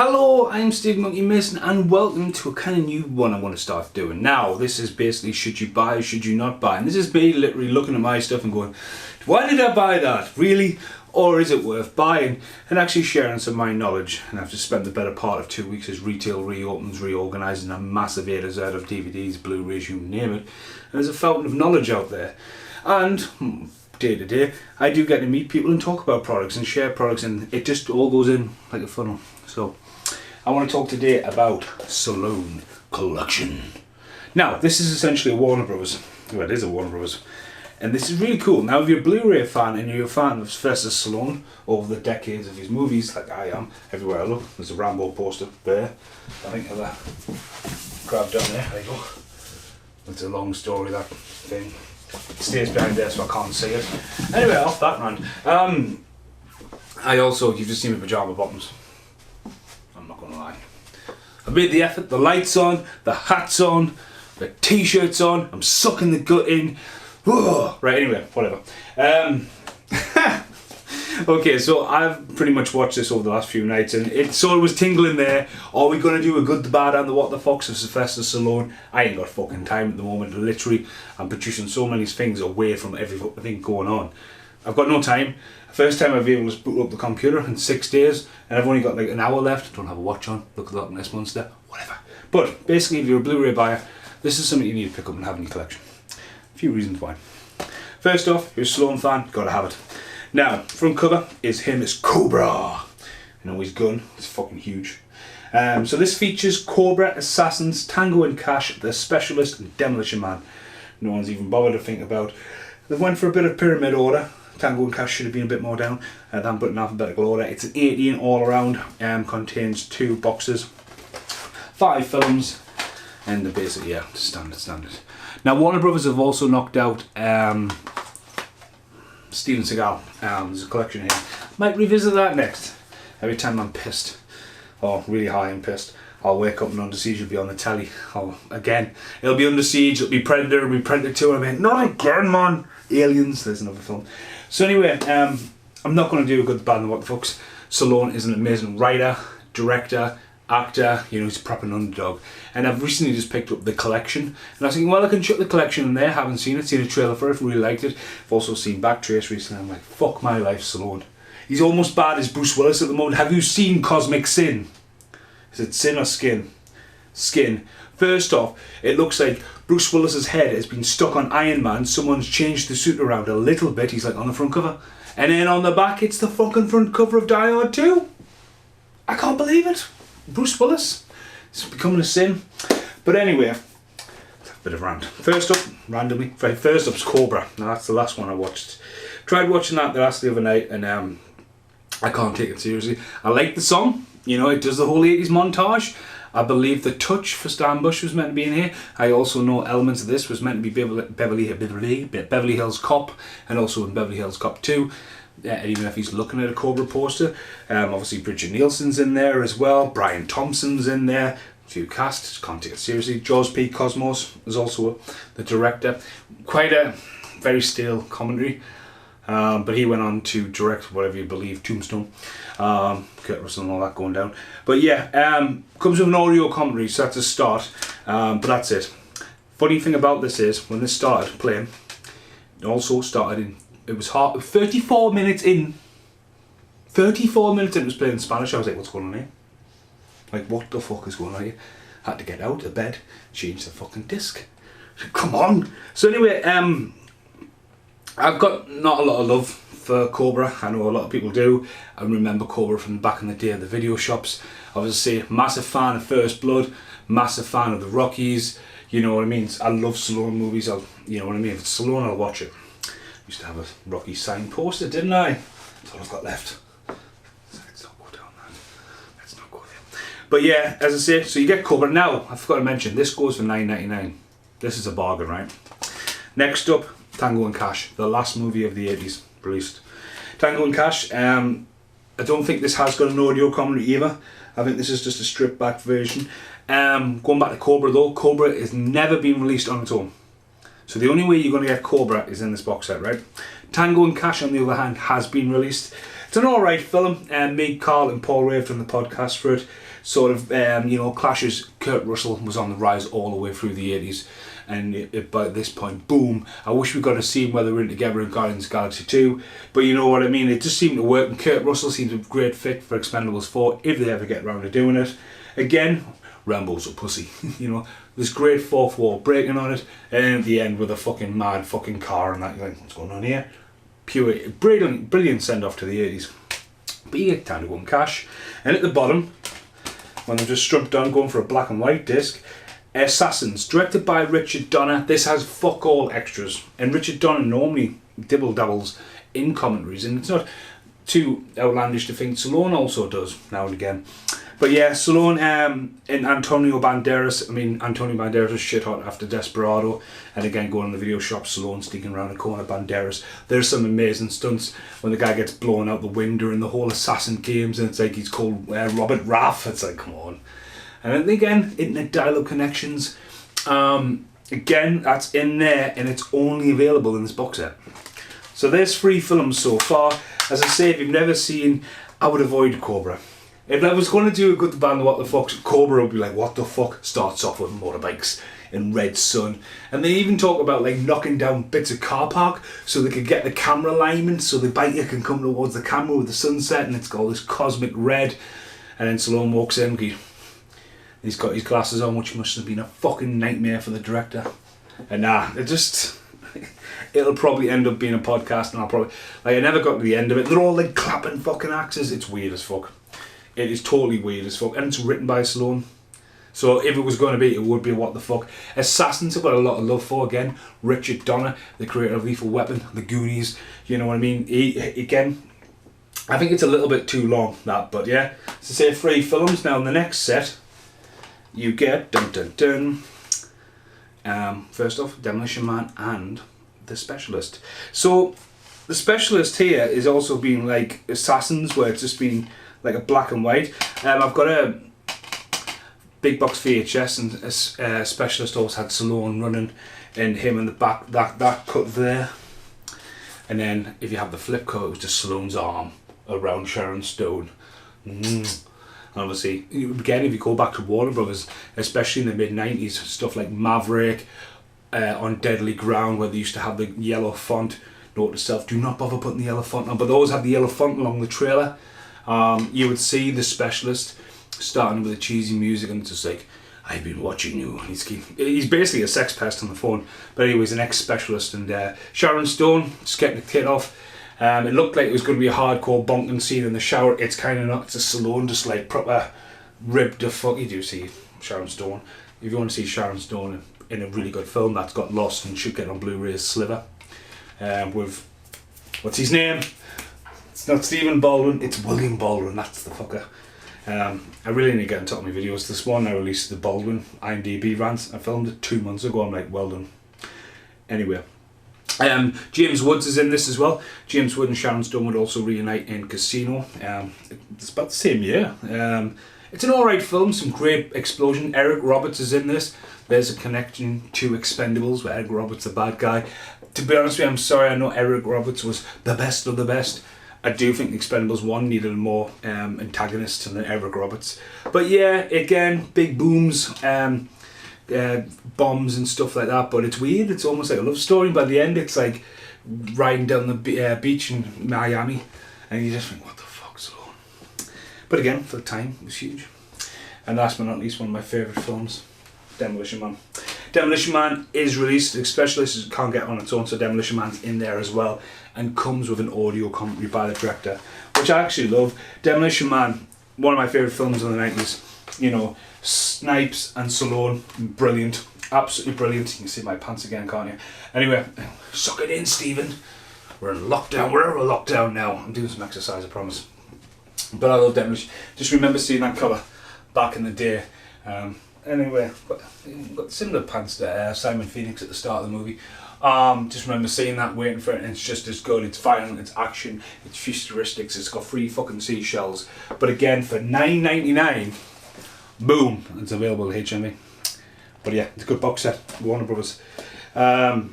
Hello, I'm Steve Monkey Mason and welcome to a kind of new one I want to start doing. Now, this is basically should you buy, should you not buy? And this is me literally looking at my stuff and going, why did I buy that? Really? Or is it worth buying? And actually sharing some of my knowledge. And I've just spent the better part of 2 weeks as retail reopens, reorganising a massive A to Z of DVDs, Blu-rays, you name it. And there's a fountain of knowledge out there. And day to day, I do get to meet people and talk about products and share products, and it just all goes in like a funnel. So I want to talk today about Stallone Collection. Now, this is essentially a Warner Bros. Well, it is a Warner Bros. And this is really cool. Now, if you're a Blu-ray fan and you're a fan of Sylvester Stallone over the decades of his movies, like I am, everywhere I look, there's a Rambo poster there. I think I've grabbed down there. There you go. It's a long story, that thing. It stays behind there so I can't see it. Anyway, off that rant. I also, you've just seen my pyjama bottoms. I'm not going to lie. I made the effort, the lights on, the hat's on, the t-shirt's on, I'm sucking the gut in. Whoa. Right, anyway, whatever. Okay, so I've pretty much watched this over the last few nights and it sort of was tingling there. Are we going to do a good, the bad and the what the fox of Sylvester Stallone? I ain't got fucking time at the moment. Literally, I'm producing so many things away from everything going on. I've got no time. First time I've been able to boot up the computer in 6 days and I've only got like an hour left. Don't have a watch on. Look at that nice monster. Whatever. But basically, if you're a Blu-ray buyer, this is something you need to pick up and have in your collection. A few reasons why. First off, if you're a Stallone fan, gotta have it. Now, front cover is him as Cobra. You know, his gun is fucking huge. So this features Cobra, Assassins, Tango and Cash, The Specialist, and Demolition Man. No one's even bothered to think about. They went for a bit of pyramid order. Tango and Cash should have been a bit more down than put in alphabetical order. It's an 18 all around, contains 2 boxes, 5 films, and the basic, yeah, standard. Now, Warner Brothers have also knocked out Steven Seagal. There's a collection here. Might revisit that next. Every time I'm pissed, or really high and pissed, I'll wake up and Under Siege will be on the telly. Again, it'll be Under Siege, it'll be Predator, it'll be Predator 2, and I mean, not again, man! Aliens, there's another film. So anyway, I'm not going to do a good, the bad, and the what the fucks. Stallone is an amazing writer, director, actor, you know, he's a proper underdog. And I've recently just picked up the collection, and I was thinking, well, I can chuck the collection in there. Haven't seen it, seen a trailer for it, really liked it. I've also seen Backtrace recently. I'm like, fuck my life, Stallone. He's almost bad as Bruce Willis at the moment. Have you seen Cosmic Sin? Is it sin or skin? Skin. First off, it looks like Bruce Willis's head has been stuck on Iron Man. Someone's changed the suit around a little bit. He's like on the front cover, and then on the back, it's the fucking front cover of Die Hard 2. I can't believe it. Bruce Willis. It's becoming a sin. But anyway, a bit of rant. First up, randomly, first up's Cobra. Now that's the last one I watched. Tried watching that the other night and I can't take it seriously. I like the song. You know, it does the whole 80s montage. I believe the touch for Stan Bush was meant to be in here. I also know elements of this was meant to be Beverly Hills Cop, and also in Beverly Hills Cop 2. Even if he's looking at a Cobra poster. Obviously Bridget Nielsen's in there as well. Brian Thompson's in there. A few casts, can't take it seriously. Jaws P. Cosmos is also the director. Quite a very stale commentary. But he went on to direct, whatever you believe, Tombstone. Kurt Russell and all that going down. But yeah, comes with an audio commentary, so that's a start. But that's it. Funny thing about this is, when this started playing, it also started in, it was hard, 34 minutes in. 34 minutes in it was playing in Spanish. I was like, what's going on here? Like, what the fuck is going on here? Had to get out of bed, change the fucking disc. Come on. So anyway, I've got not a lot of love for Cobra. I know a lot of people do. I remember Cobra from back in the day of the video shops. Obviously, massive fan of First Blood, massive fan of the Rockies. You know what I mean? I love Stallone movies. You know what I mean? If it's Stallone, I'll watch it. Used to have a Rocky signed poster, didn't I? That's all I've got left. So let's not go down that. Let's not go there. But yeah, as I say, so you get Cobra. Now, I forgot to mention, this goes for $9.99. This is a bargain, right? Next up, Tango and Cash, the last movie of the 80s released. Tango and Cash, I don't think this has got an audio commentary either. I think this is just a stripped back version. Going back to Cobra though, Cobra has never been released on its own. So the only way you're going to get Cobra is in this box set, right? Tango and Cash, on the other hand, has been released. It's an alright film, and me, Carl and Paul raved on the podcast for it. sort of, you know, clashes. Kurt Russell was on the rise all the way through the 80s. And by this point, boom, I wish we got to see whether we're in together in Guardians of the Galaxy 2. But you know what I mean, it just seemed to work. And Kurt Russell seems a great fit for Expendables 4 if they ever get around to doing it. Again, Rambo's a pussy. You know, this great fourth wall breaking on it. And at the end with a fucking mad fucking car and that. You're like, what's going on here? Pure, brilliant send off to the 80s. But you get Tango and Cash. And at the bottom, when they're just strumped on going for a black and white disc, Assassins, directed by Richard Donner. This has fuck all extras, and Richard Donner normally dibble dabbles in commentaries, and it's not too outlandish to think Stallone also does now and again. But yeah, Stallone and Antonio Banderas. I mean, Antonio Banderas was shit hot after Desperado, and again going in the video shop, Stallone sneaking around the corner, Banderas. There's some amazing stunts when the guy gets blown out the window in the whole Assassin games, and it's like he's called Robert Raff. It's like, come on. And then again, internet dial-up connections. Again, that's in there, and it's only available in this box set. So there's 3 films so far. As I say, if you've never seen, I would avoid Cobra. If I was going to do a good band, what the fuck, Cobra would be like, what the fuck? Starts off with motorbikes in red sun. And they even talk about like knocking down bits of car park so they could get the camera alignment so the biker can come towards the camera with the sunset, and it's got all this cosmic red. And then Stallone walks in, he's got his glasses on, which must have been a fucking nightmare for the director. And it'll probably end up being a podcast, and I'll probably, like, I never got to the end of it. They're all like clapping fucking axes. It's weird as fuck. It is totally weird as fuck, and it's written by Stallone. So if it was going to be, it would be what the fuck. Assassins I've got a lot of love for. Again, Richard Donner, the creator of Lethal Weapon, The Goonies. You know what I mean? Again, I think it's a little bit too long, that, but yeah. So say 3 films. Now in the next set, you get first off, Demolition Man and The Specialist. So The Specialist here is also being like Assassins, where it's just been like a black and white. I've got a big box VHS, and Specialist also had Stallone running, and him in the back, that cut there. And then if you have the flip cut, it was just Stallone's arm around Sharon Stone. Obviously, again, if you go back to Warner Brothers, especially in the mid-90s, stuff like Maverick, On Deadly Ground, where they used to have the yellow font. Note to self, do not bother putting the yellow font on, but those had the yellow font along the trailer. You would see The Specialist starting with the cheesy music, and it's just like, I've been watching you. He's basically a sex pest on the phone, but anyway, he's an ex-specialist. And Sharon Stone, just getting the kid off. It looked like it was going to be a hardcore bonking scene in the shower. It's kind of not. It's a Stallone just like proper ripped the fuck. You do see Sharon Stone. If you want to see Sharon Stone in a really good film that's got lost and should get on Blu-ray, Sliver. With, what's his name? It's not Stephen Baldwin, it's William Baldwin, that's the fucker. I really need to get on top of my videos. This one I released the Baldwin IMDb rant. I filmed it 2 months ago. I'm like, well done. Anyway. James Woods is in this as well. James Woods and Sharon Stone would also reunite in Casino. It's about the same year. It's an alright film, some great explosion. Eric Roberts is in this. There's a connection to Expendables where Eric Roberts is the bad guy. To be honest with you, I'm sorry, I know Eric Roberts was the best of the best. I do think Expendables 1 needed more antagonists than Eric Roberts. But yeah, again, big booms. Bombs and stuff like that, but it's weird. It's almost like a love story. By the end, it's like riding down the beach in Miami, and you just think, what the fuck, Stallone? But again, for the time, it was huge. And last but not least, one of my favourite films, Demolition Man. Demolition Man is released. The Specialist can't get on its own, so Demolition Man's in there as well, and comes with an audio commentary by the director, which I actually love. Demolition Man, one of my favourite films in the 90s. You know, Snipes and Stallone, brilliant, absolutely brilliant. You can see my pants again, can't you? Anyway, suck it in, Stephen. We're in lockdown. We're in lockdown now. I'm doing some exercise, I promise. But I love Demolition. Just remember seeing that colour back in the day. Anyway, got similar pants to Simon Phoenix at the start of the movie. Just remember seeing that, waiting for it, and it's just as good. It's violent, it's action, it's futuristics. It's got 3 fucking seashells. But again, for $9.99. Boom, it's available at HMV. But yeah, it's a good box set, Warner Brothers. So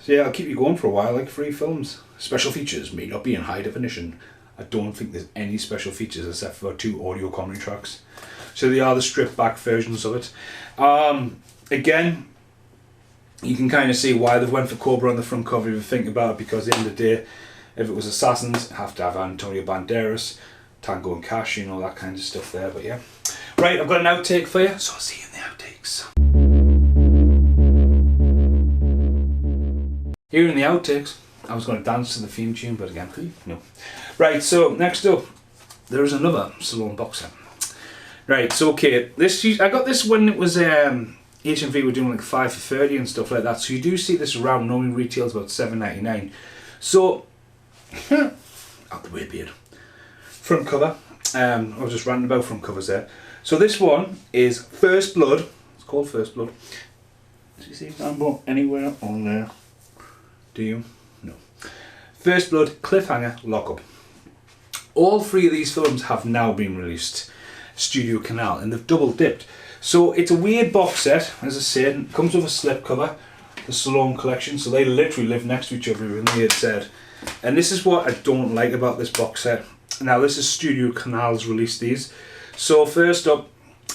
yeah, I'll keep you going for a while, like 3 films. Special features may not be in high definition. I don't think there's any special features except for 2 audio commentary tracks. So they are the stripped back versions of it. Again, you can kind of see why they've went for Cobra on the front cover if you think about it, because at the end of the day, if it was Assassins, have to have Antonio Banderas, Tango and Cash, you know, that kind of stuff there, but yeah. Right, I've got an outtake for you, so I'll see you in the outtakes. Here in the outtakes, I was going to dance to the theme tune, but again, no. Right, so next up, there is another Stallone box set. Right, so okay, I got this when it was HMV were doing like 5 for 30 and stuff like that, so you do see this around, normally retails about $7.99. So, out the way, beard. Front cover, I was just ranting about front covers there. So this one is First Blood, it's called First Blood. Do you see Rambo anywhere on there? Do you? No. First Blood, Cliffhanger, Lockup. All 3 of these films have now been released. Studio Canal, and they've double dipped. So it's a weird box set, as I said. It comes with a slip cover, the Stallone collection, so they literally live next to each other, and they had said. And this is what I don't like about this box set. Now this is Studio Canal's released these. So first up,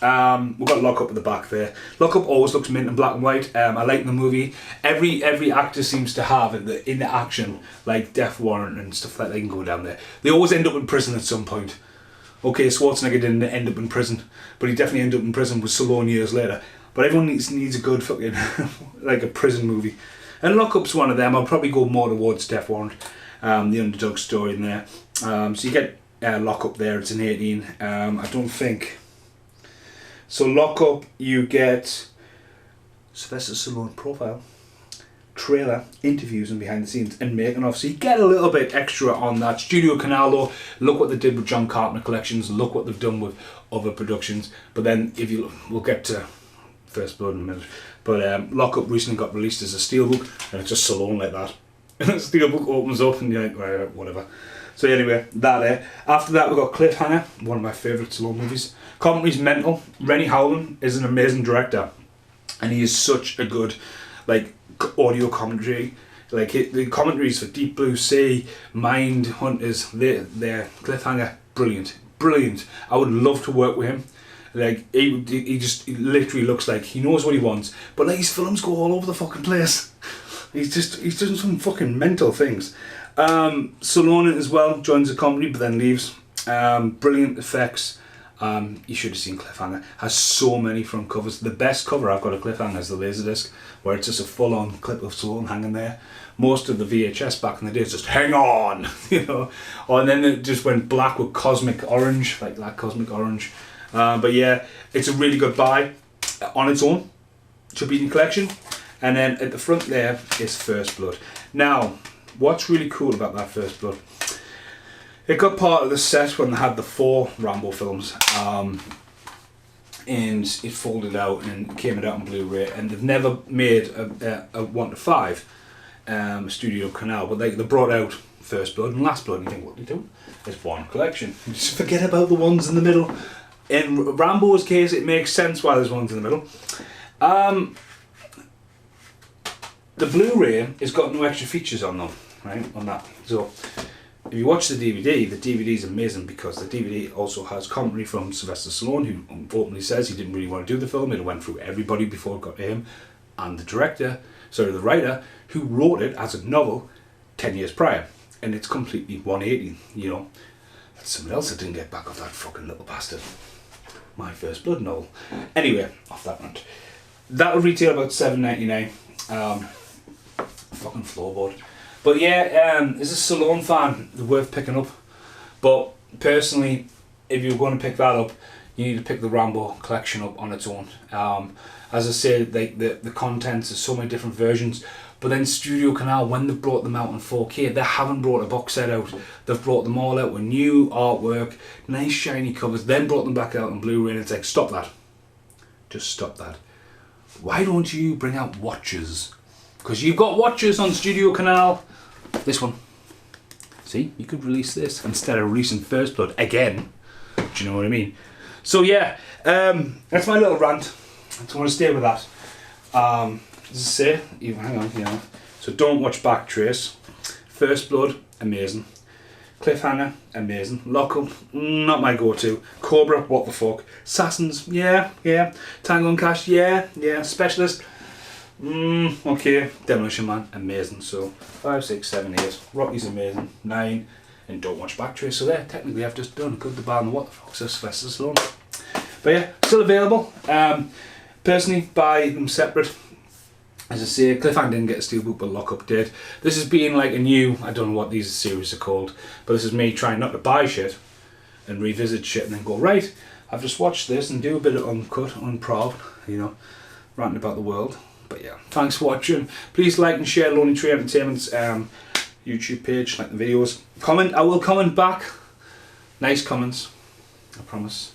we've got Lockup at the back there. Lockup always looks mint in black and white. I like the movie. Every actor seems to have in the action, like death warrant and stuff like that, they can go down there. They always end up in prison at some point. Okay, Schwarzenegger didn't end up in prison, but he definitely ended up in prison with Stallone years later. But everyone needs a good fucking, like a prison movie. And Lockup's one of them. I'll probably go more towards Death Warrant, the underdog story in there. So you get Lockup there, it's an 18. I don't think... So Lockup, you get Sylvester Stallone profile, trailer, interviews and behind the scenes and making of, so you get a little bit extra on that. Studio Canal though, look what they did with John Carpenter collections, look what they've done with other productions. But then we'll get to First Blood in a minute, but Lockup recently got released as a steelbook and it's just Stallone like that. And the steelbook opens up and you're like, right, whatever. So anyway, after that we've got Cliffhanger, one of my favourite Stallone movies. Commentary's mental. Rennie Howland is an amazing director and he is such a good like audio commentary, like the commentaries for Deep Blue Sea, Mind Hunters, their Cliffhanger, brilliant. I would love to work with him. Like he just literally looks like he knows what he wants, but like his films go all over the fucking place. He's doing some fucking mental things. Stallone as well joins the comedy but then leaves. Brilliant effects. You should have seen Cliffhanger. Has so many front covers. The best cover I've got of Cliffhanger is the Laserdisc, where it's just a full-on clip of Stallone hanging there. Most of the VHS back in the day is just hang on, you know. And then it just went black with cosmic orange, like that cosmic orange. But yeah, it's a really good buy on its own. Should be in your collection. And then at the front there is First Blood. Now, what's really cool about that First Blood? It got part of the set when they had the 4 Rambo films, and it folded out and came out on Blu-ray. And they've never made a 1 to 5 Studio Canal, but they brought out First Blood and Last Blood. And you think, what are they doing? It's one collection. Just forget about the ones in the middle. In Rambo's case, it makes sense why there's ones in the middle. The Blu-ray has got no extra features on them, right? On that, so. If you watch the DVD is amazing because the DVD also has commentary from Sylvester Stallone, who openly says he didn't really want to do the film. It went through everybody before it got to him, and the writer who wrote it as a novel 10 years prior, and it's completely 180. You know, that's someone else that didn't get back off that fucking little bastard. My First Blood novel. Anyway, off that rant. That'll retail about $7.99. Fucking floorboard. But yeah, as a Stallone fan, they're worth picking up. But personally, if you're going to pick that up, you need to pick the Rambo collection up on its own. As I said, the contents, there's so many different versions. But then Studio Canal, when they've brought them out in 4K, they haven't brought a box set out. They've brought them all out with new artwork, nice shiny covers, then brought them back out on Blu-ray, and it's like, stop that. Just stop that. Why don't you bring out watches? Because you've got watches on Studio Canal. This one. See, you could release this instead of releasing First Blood again. Do you know what I mean? So yeah, that's my little rant. I just want to stay with that. As I say, hang on, you know. So don't watch Backtrace. First Blood, amazing. Cliffhanger, amazing. Lockup, not my go-to. Cobra, what the fuck. Assassins, yeah. Tango and Cash, yeah. Specialist, okay. Demolition Man, amazing. So 5, 6, 7, 8. Rocky's amazing. 9, and don't watch Backtrace. So there, technically I've just done Good, the Bad, and the What the Fuck. So Sylvester Stallone. But yeah, still available. Personally, buy them separate. As I say, Cliffhanger didn't get a steelbook, but Lockup did. This has been like a new, I don't know what these series are called, but this is me trying not to buy shit and revisit shit and then go, right, I've just watched this and do a bit of uncut, unproud, you know, ranting about the world. But yeah, thanks for watching. Please like and share Lonely Tree Entertainment's YouTube page, like the videos. Comment, I will comment back. Nice comments, I promise.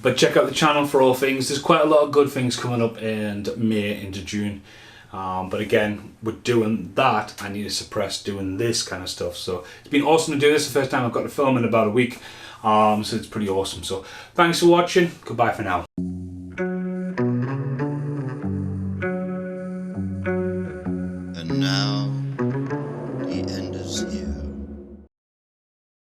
But check out the channel for all things. There's quite a lot of good things coming up in May into June. But again, with doing that, I need to suppress doing this kind of stuff. So it's been awesome to do this. The first time I've got to film in about a week. So it's pretty awesome. So thanks for watching. Goodbye for now. And now